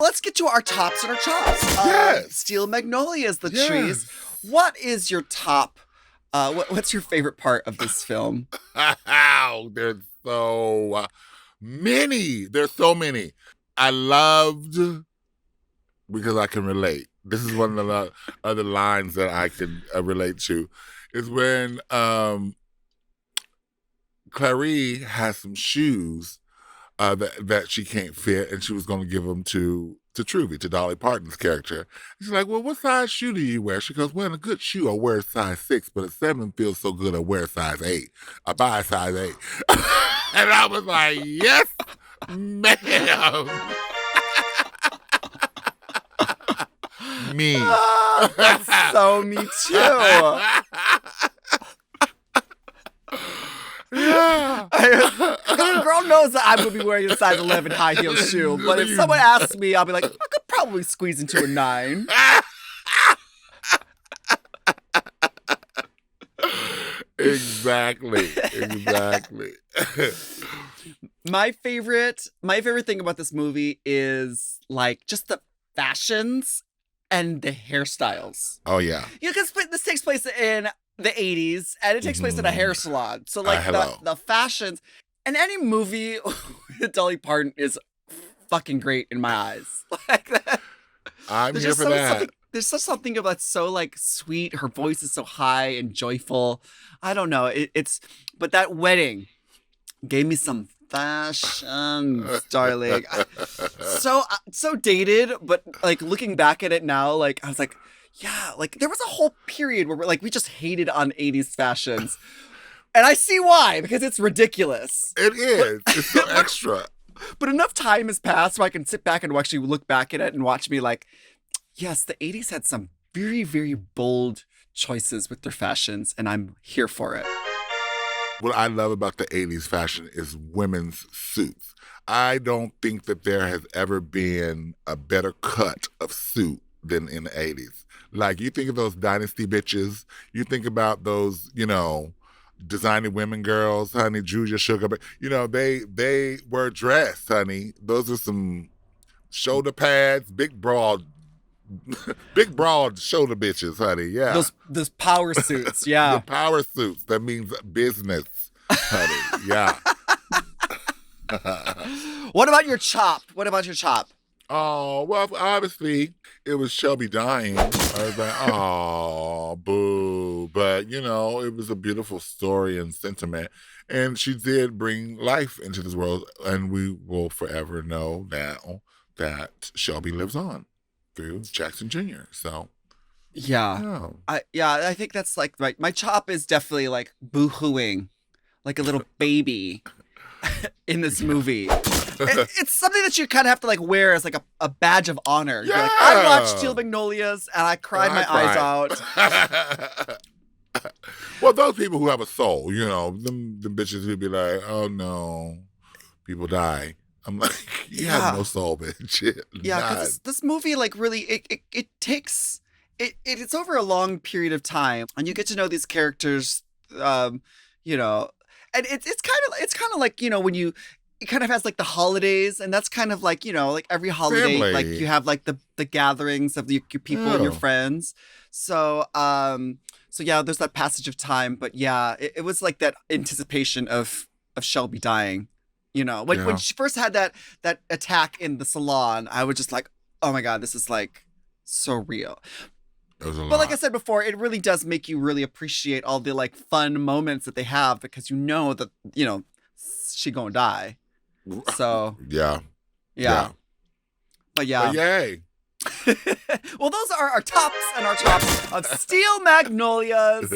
Let's get to our tops and our chops. Yes. Steel Magnolias, Latrice. Yes. What is your top? What's your favorite part of this film? There's so many. There's so many. I loved, because I can relate. This is one of the other lines that I can relate to, is when Clary has some shoes that she can't fit, and she was going to give them to Truvy, to Dolly Parton's character. She's like, well, what size shoe do you wear? She goes, well, in a good shoe, I wear a size 6, but a 7 feels so good, I wear a size 8. I buy a size 8. And I was like, yes, ma'am. Me. Oh, that's so me too. Yeah. The girl knows that I'm going to be wearing a size 11 high heel shoe, but if someone asks me, I'll be like, I could probably squeeze into a 9. Exactly. My favorite thing about this movie is like just the fashions and the hairstyles. Oh yeah. Yeah, because this takes place in the 80s and it takes place in a hair salon. So like the fashions and any movie with Dolly Parton is fucking great in my eyes. Like that. I'm here for that. There's just something about so like sweet. Her voice is so high and joyful. I don't know. But that wedding gave me some fashions, darling. So dated, but like looking back at it now, like I was like, yeah, like there was a whole period where we just hated on 80s fashions. And I see why, because it's ridiculous. It is. It's so extra. But enough time has passed so I can sit back and actually look back at it and watch me like, yes, the 80s had some very, very bold choices with their fashions, and I'm here for it. What I love about the 80s fashion is women's suits. I don't think that there has ever been a better cut of suit than in the 80s. Like, you think of those Dynasty bitches, you think about those, designing women girls, honey, Julia Sugar, but, they were dressed, honey. Those are some shoulder pads, big broad shoulder bitches, honey. Yeah. Those power suits, yeah. The power suits. That means business, honey. Yeah. What about your chop? Oh, well, obviously, it was Shelby dying. I was like, oh, boo. But, it was a beautiful story and sentiment. And she did bring life into this world. And we will forever know now that Shelby lives on through Jackson Jr. So, yeah. I think that's like right. My chop is definitely like boo-hooing, like a little baby in this movie. It's something that you kind of have to like wear as like a badge of honor. Yeah. Like, I watched Steel Magnolias and I cried my eyes out. Well, those people who have a soul, them bitches who be like, oh no, people die. I'm like, you have no soul, bitch. Yeah, because this movie, like, really, it takes it's over a long period of time, and you get to know these characters, and it's kind of like when it kind of has like the holidays, and that's kind of like like every holiday, family. like you have like the gatherings of your people and your friends. So yeah, there's that passage of time, but yeah, it was like that anticipation of Shelby dying. When she first had that attack in the salon, I was just like, oh my God, this is like so real. It was a lot. But like I said before, it really does make you really appreciate all the like fun moments that they have because that, she gonna die. So yeah. But yeah. But yay. Well, those are our tops and our chops of Steel Magnolias.